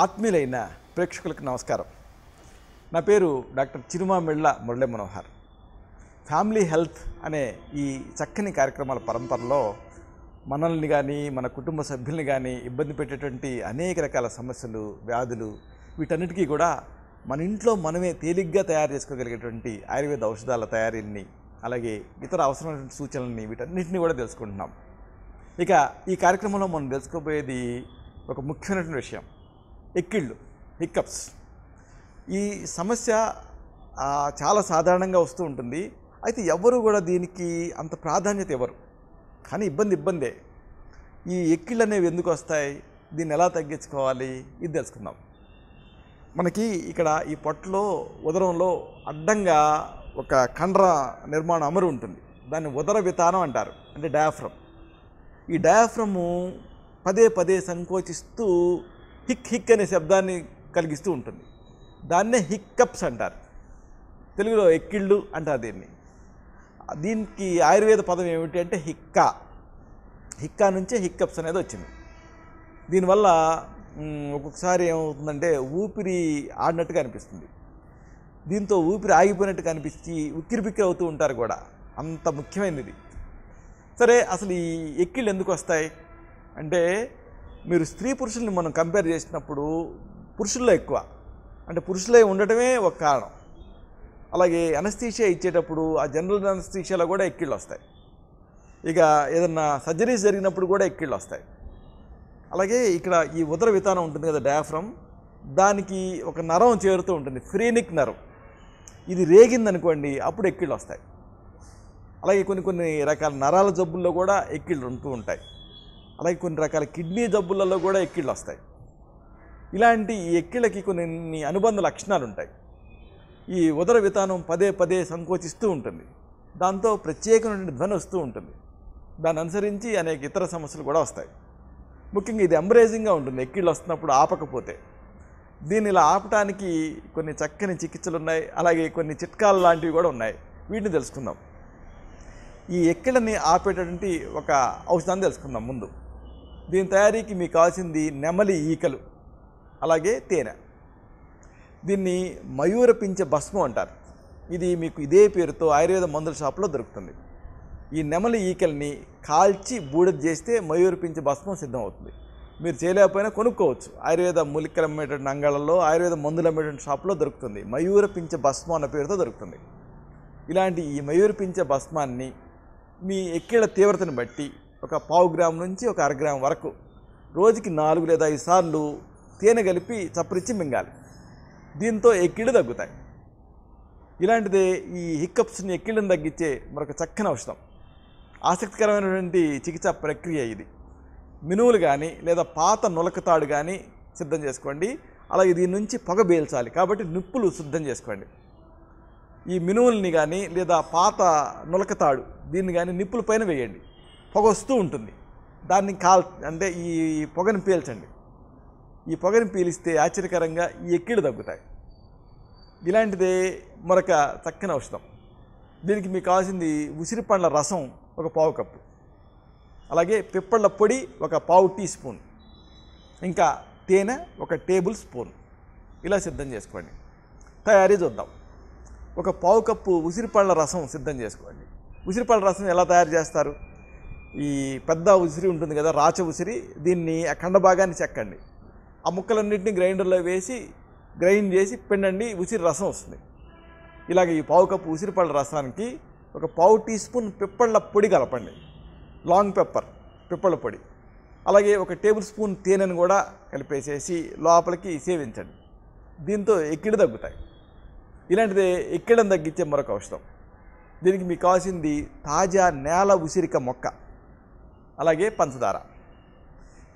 ఆత్మీయులైన ప్రేక్షకులకు నమస్కారం. నా పేరు doctor Chirumamilla Murali Manohar. Family health అనే ఈ చక్కని కార్యక్రమాల పరంపరలో మనల్ని కానీ మన కుటుంబ సభ్యుల్ని కానీ ఇబ్బంది పెట్టేటువంటి అనేక రకాల సమస్యలు, వ్యాధులు వీటన్నిటికీ కూడా మన ఇంట్లో మనమే తేలిగ్గా తయారు చేసుకోగలిగేటువంటి ఆయుర్వేద ఔషధాల తయారీని, అలాగే ఇతర అవసరమైన సూచనలని వీటన్నిటిని కూడా తెలుసుకుంటున్నాం. ఇక ఈ కార్యక్రమంలో మనం తెలుసుకోబోయేది ఒక ముఖ్యమైనటువంటి విషయం, ఎక్కిళ్ళు, హిక్కప్స్. ఈ సమస్య చాలా సాధారణంగా వస్తూ ఉంటుంది. అయితే ఎవరు కూడా దీనికి అంత ప్రాధాన్యత ఇవ్వరు, కానీ ఇబ్బందే. ఈ ఎక్కిళ్ళు అనేవి ఎందుకు వస్తాయి, దీన్ని ఎలా తగ్గించుకోవాలి, ఇది తెలుసుకుందాం. మనకి ఇక్కడ ఈ పొట్టలో ఉదరంలో అడ్డంగా ఒక కండర నిర్మాణం అమరు ఉంటుంది. దాన్ని ఉదర వితానం అంటారు, అంటే డయాఫ్రమ్. ఈ డయాఫ్రము పదే సంకోచిస్తూ హిక్ అనే శబ్దాన్ని కలిగిస్తూ ఉంటుంది. దాన్నే హిక్కప్స్ అంటారు. తెలుగులో ఎక్కిళ్ళు అంటారు దీన్ని. దీనికి ఆయుర్వేద పదం ఏమిటి అంటే హిక్కా నుంచే హిక్కప్స్ అనేది వచ్చింది. దీనివల్ల ఒక్కొక్కసారి ఏమవుతుందంటే ఊపిరి ఆడినట్టుగా అనిపిస్తుంది. దీంతో ఊపిరి ఆగిపోయినట్టుగా అనిపించి ఉక్కిరిబిక్కిరి అవుతూ ఉంటారు కూడా. అంత ముఖ్యమైనది. సరే, అసలు ఈ ఎక్కిళ్ళు ఎందుకు వస్తాయి అంటే, మీరు స్త్రీ పురుషుల్ని మనం కంపేర్ చేసినప్పుడు పురుషుల్లో ఎక్కువ, అంటే పురుషులే ఉండటమే ఒక కారణం. అలాగే అనస్థీషియా ఇచ్చేటప్పుడు ఆ జనరల్ అనస్థీషియాలో కూడా ఎక్కిళ్ళు వస్తాయి. ఇక ఏదన్నా సర్జరీస్ జరిగినప్పుడు కూడా ఎక్కిళ్ళు వస్తాయి. అలాగే ఇక్కడ ఈ ఉదర వితానం ఉంటుంది కదా, డయాఫ్రమ్, దానికి ఒక నరం చేరుతూ ఉంటుంది, ఫ్రీనిక్ నరం. ఇది రేగిందనుకోండి, అప్పుడు ఎక్కిళ్ళు వస్తాయి. అలాగే కొన్ని రకాల నరాల జబ్బుల్లో కూడా ఎక్కిళ్ళు ఉంటూ ఉంటాయి. అలాగే కొన్ని రకాల కిడ్నీ జబ్బులలో కూడా ఎక్కిళ్ళు వస్తాయి. ఇలాంటి ఈ ఎక్కిళ్ళకి కొన్ని అనుబంధ లక్షణాలు ఉంటాయి. ఈ ఉదర వితానం పదే సంకోచిస్తూ ఉంటుంది. దాంతో ప్రత్యేకమైన ధ్వని వస్తూ ఉంటుంది. దాన్ని అనుసరించి అనేక ఇతర సమస్యలు కూడా వస్తాయి. ముఖ్యంగా ఇది ఎంబ్రేజింగ్గా ఉంటుంది ఎక్కిళ్ళు వస్తున్నప్పుడు ఆపకపోతే. దీన్ని ఇలా ఆపటానికి కొన్ని చక్కని చికిత్సలు ఉన్నాయి. అలాగే కొన్ని చిట్కాలు లాంటివి కూడా ఉన్నాయి. వీటిని తెలుసుకుందాం. ఈ ఎక్కిళ్ళని ఆపేటటువంటి ఒక ఔషధాన్ని తెలుసుకుందాం ముందు. దీని తయారీకి మీకు కావాల్సింది నెమలి ఈకలు, అలాగే తేనె. దీన్ని మయూర పింఛ భస్మం అంటారు. ఇది మీకు ఇదే పేరుతో ఆయుర్వేద మందుల షాపులో దొరుకుతుంది. ఈ నెమలి ఈకల్ని కాల్చి బూడిద చేస్తే మయూర పింఛ భస్మం సిద్ధం అవుతుంది. మీరు చేయలేకపోయినా కొనుక్కోవచ్చు. ఆయుర్వేద మూలికలు అమ్మేటువంటి అంగాళ్ళలో, ఆయుర్వేద మందులు అమ్మేటువంటి షాపులో దొరుకుతుంది. మయూర పింఛ భస్మం అన్న పేరుతో దొరుకుతుంది. ఇలాంటి ఈ మయూర పింఛ భస్మాన్ని మీ ఎక్కిళ్ళ తీవ్రతను బట్టి ఒక 1/2 గ్రాము నుంచి ఒక 1/2 గ్రాము వరకు రోజుకి 4 లేదా 5 సార్లు తేనె కలిపి చప్పరించి మింగాలి. దీంతో ఎక్కిళ్ళు తగ్గుతాయి. ఇలాంటిదే ఈ హిక్కప్స్ని, ఎక్కిళ్ళని తగ్గించే మరొక చక్కని ఔషధం. ఆసక్తికరమైనటువంటి చికిత్సా ప్రక్రియ ఇది. మినువులు కానీ లేదా పాత నులకతాడు కానీ సిద్ధం చేసుకోండి. అలాగే దీని నుంచి పొగ పీల్చాలి కాబట్టి నిప్పులు సిద్ధం చేసుకోండి. ఈ మినువుల్ని కానీ లేదా పాత నులకతాడు దీన్ని కానీ నిప్పుల పైన వేయండి. పొగ వస్తూ ఉంటుంది. దాన్ని అంటే ఈ పొగని పీల్చండి. ఈ పొగని పీలిస్తే ఆశ్చర్యకరంగా ఈ ఎక్కిళ్ళు తగ్గుతాయి. ఇలాంటిదే మరొక చక్కని ఔషధం. దీనికి మీకు కావాల్సింది ఉసిరి పండ్ల రసం ఒక 1/4 కప్పు, అలాగే పిప్పళ్ళ పొడి ఒక 1/4 టీ స్పూన్, ఇంకా తేనె ఒక టేబుల్ స్పూన్. ఇలా సిద్ధం చేసుకోండి. తయారీ చూద్దాం. ఒక 1/4 కప్పు ఉసిరిపళ్ళ రసం సిద్ధం చేసుకోండి. ఉసిరిపళ్ళ రసం ఎలా తయారు చేస్తారు? ఈ పెద్ద ఉసిరి ఉంటుంది కదా, రాచ ఉసిరి, దీన్ని ఆ కండ భాగాన్ని చెక్కండి. ఆ ముక్కలన్నింటినీ గ్రైండర్లో వేసి గ్రైండ్ చేసి పిండండి, ఉసిరి రసం వస్తుంది. ఇలాగ ఈ 1/4 కప్పు ఉసిరిపళ్ళ రసానికి ఒక 1/4 టీ స్పూన్ పిప్పళ్ళ పొడి కలపండి, లాంగ్ పెప్పర్ పిప్పళ్ళ పొడి. అలాగే ఒక టేబుల్ స్పూన్ తేనెను కూడా కలిపేసేసి లోపలికి సేవించండి. దీంతో ఎక్కిళ్ళు తగ్గుతాయి. ఇలాంటిదే ఎక్కిళ్ళని తగ్గించే మరొక ఔషధం. దీనికి మీకు కావాల్సింది తాజా నేల ఉసిరిక మొక్క, అలాగే పంచదార.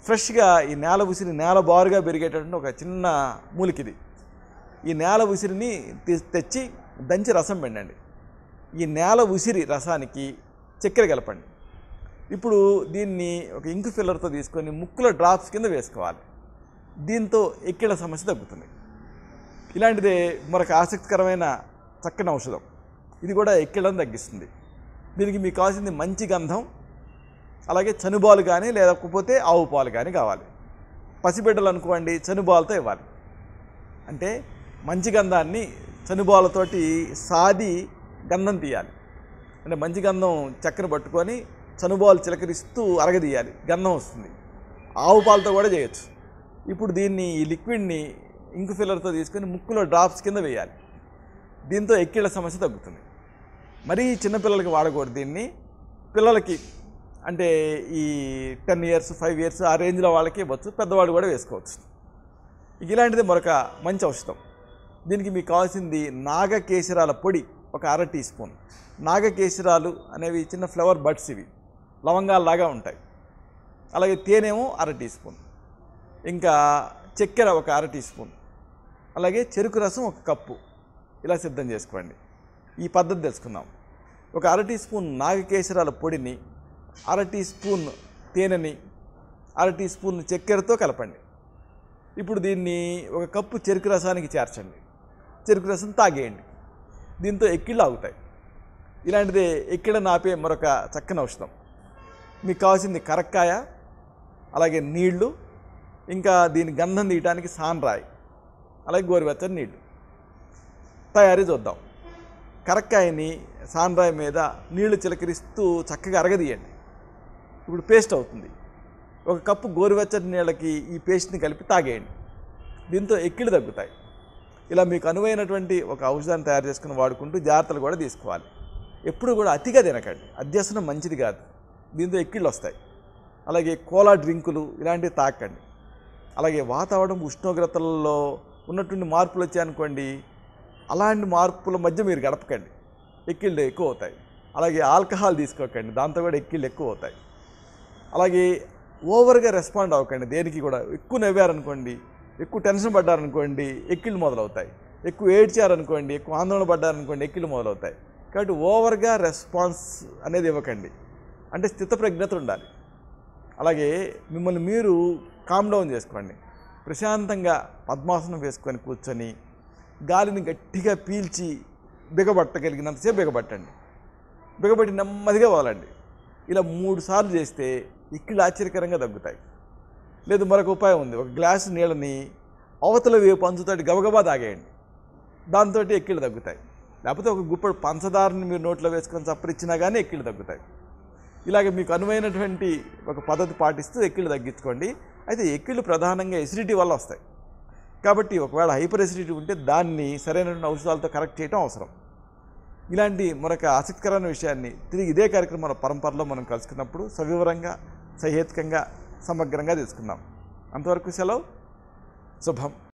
ఫ్రెష్గా ఈ నేల ఉసిరి నేల బారుగా పెరిగేటటువంటి ఒక చిన్న మూలికిది. ఈ నేల ఉసిరిని తెచ్చి దంచి రసం పిండండి. ఈ నేల ఉసిరి రసానికి చక్కెర కలపండి. ఇప్పుడు దీన్ని ఒక ఇంకు ఫిల్లర్తో తీసుకొని ముక్కులో డ్రాప్స్ కింద వేసుకోవాలి. దీంతో ఎక్కిళ్ళ సమస్య తగ్గుతుంది. ఇలాంటిదే మరొక ఆసక్తికరమైన చక్కని ఔషధం. ఇది కూడా ఎక్కిళ్ళను తగ్గిస్తుంది. దీనికి మీకు కావాల్సింది మంచి గంధం, అలాగే చనుబాలు కానీ లేకపోతే ఆవు పాలు కానీ కావాలి. పసిబిడ్డలు అనుకోండి చనుబాలతో ఇవ్వాలి. అంటే మంచి గంధాన్ని చనుబాలతోటి సాది గంధం తీయాలి. అంటే మంచి గంధం చక్కెర పట్టుకొని చనుబాలు చిలకరిస్తూ అరగదీయాలి, గంధం వస్తుంది. ఆవు పాలతో కూడా చేయొచ్చు. ఇప్పుడు దీన్ని ఈ లిక్విడ్ని ఇంకు ఫిల్లర్తో తీసుకొని ముక్కులో డ్రాప్స్ కింద వేయాలి. దీంతో ఎక్కిళ్ళ సమస్య తగ్గుతుంది. మరీ చిన్నపిల్లలకి వాడకూడదు దీన్ని. పిల్లలకి అంటే ఈ 10 years 5 years ఆ రేంజ్లో వాళ్ళకి ఇవ్వచ్చు, పెద్దవాళ్ళు కూడా వేసుకోవచ్చు. ఇలాంటిది మరొక మంచి ఔషధం. దీనికి మీకు కావాల్సింది నాగకేశరాల పొడి ఒక 1/2 టీ స్పూన్. నాగకేశరాలు అనేవి చిన్న ఫ్లవర్ బడ్స్, ఇవి లవంగాల్లాగా ఉంటాయి. అలాగే తేనేమో 1/2 టీ స్పూన్, ఇంకా చక్కెర ఒక 1/2 టీ స్పూన్, అలాగే చెరుకు రసం 1 కప్పు. ఇలా సిద్ధం చేసుకోండి. ఈ పద్ధతి తెలుసుకుందాం. ఒక 1/2 టీ స్పూన్ నాగకేశరాల పొడిని, 1/2 టీ స్పూన్ తేనెని, 1/2 టీ స్పూన్ చక్కెరతో కలపండి. ఇప్పుడు దీన్ని 1 కప్పు చెరుకు రసానికి చేర్చండి. చెరుకు రసం తాగేయండి. దీంతో ఎక్కిళ్ళు ఆగుతాయి. ఇలాంటిదే ఎక్కిళ్ళను ఆపే మరొక చక్కని ఔషధం. మీకు కావాల్సింది కరక్కాయ, అలాగే నీళ్లు, ఇంకా దీని గంధం తీయడానికి సాన్రాయి, అలాగే గోరువెచ్చని నీళ్లు. తయారీ చూద్దాం. కరక్కాయని సాన్రాయి మీద నీళ్లు చిలకరిస్తూ చక్కగా అరగదీయండి. ఇప్పుడు పేస్ట్ అవుతుంది. 1 కప్పు గోరువెచ్చని నీళ్ళకి ఈ పేస్ట్ని కలిపి తాగేయండి. దీంతో ఎక్కిళ్ళు తగ్గుతాయి. ఇలా మీకు అనువైనటువంటి ఒక ఔషధాన్ని తయారు చేసుకుని వాడుకుంటూ జాగ్రత్తలు కూడా తీసుకోవాలి. ఎప్పుడు కూడా అతిగా తినకండి, అధ్యసనం మంచిది కాదు, దీంతో ఎక్కిళ్ళు వస్తాయి. అలాగే కోలా డ్రింకులు ఇలాంటివి తాకండి. అలాగే వాతావరణం ఉష్ణోగ్రతలలో ఉన్నటువంటి మార్పులు వచ్చాయనుకోండి, అలాంటి మార్పుల మధ్య మీరు గడపకండి, ఎక్కిళ్ళు ఎక్కువ అవుతాయి. అలాగే ఆల్కహాల్ తీసుకోకండి, దాంతో కూడా ఎక్కిళ్ళు ఎక్కువ అవుతాయి. అలాగే ఓవర్గా రెస్పాండ్ అవ్వకండి దేనికి కూడా. ఎక్కువ నవ్వారనుకోండి, ఎక్కువ టెన్షన్ పడ్డారనుకోండి, ఎక్కిళ్ళు మొదలవుతాయి. ఎక్కువ ఏడ్చారనుకోండి, ఎక్కువ ఆందోళన పడ్డారనుకోండి, ఎక్కిళ్ళు మొదలవుతాయి. కాబట్టి ఓవర్గా రెస్పాన్స్ అనేది ఇవ్వకండి. అంటే స్థితప్రజ్ఞత ఉండాలి. అలాగే మిమ్మల్ని మీరు కామ్ డౌన్ చేసుకోండి. ప్రశాంతంగా పద్మాసనం వేసుకొని కూర్చొని గాలిని గట్టిగా పీల్చి బిగబట్టగలిగినంతసేపు బిగబట్టండి. బిగబట్టి నెమ్మదిగా వదలండి. ఇలా 3 సార్లు చేస్తే ఎక్కిళ్ళు ఆశ్చర్యకరంగా తగ్గుతాయి. లేదు మరొక ఉపాయం ఉంది. 1 గ్లాసు నీళ్ళని అవతల వైపు అంచుతోటి గబగబా తాగేయండి. దాంతో ఎక్కిళ్ళు తగ్గుతాయి. లేకపోతే 1 గుప్పెడు పంచదారని మీరు నోట్లో వేసుకొని చప్పరిచ్చినా కానీ ఎక్కిళ్ళు తగ్గుతాయి. ఇలాగ మీకు అనువైనటువంటి ఒక పద్ధతి పాటిస్తూ ఎక్కిళ్ళు తగ్గించుకోండి. అయితే ఎక్కిళ్ళు ప్రధానంగా ఎసిడిటీ వల్ల వస్తాయి. కాబట్టి ఒకవేళ హైపర్ ఎసిడిటీ ఉంటే దాన్ని సరైనటువంటి ఔషధాలతో కరెక్ట్ చేయడం అవసరం. ఇలాంటి మరొక ఆసక్తికరమైన విషయాన్ని తిరిగి ఇదే కార్యక్రమాల పరంపరలో మనం కలుసుకున్నప్పుడు సవివరంగా, సహేతుకంగా, సమగ్రంగా తెలుసుకుందాం. అంతవరకు సెలవు. శుభం.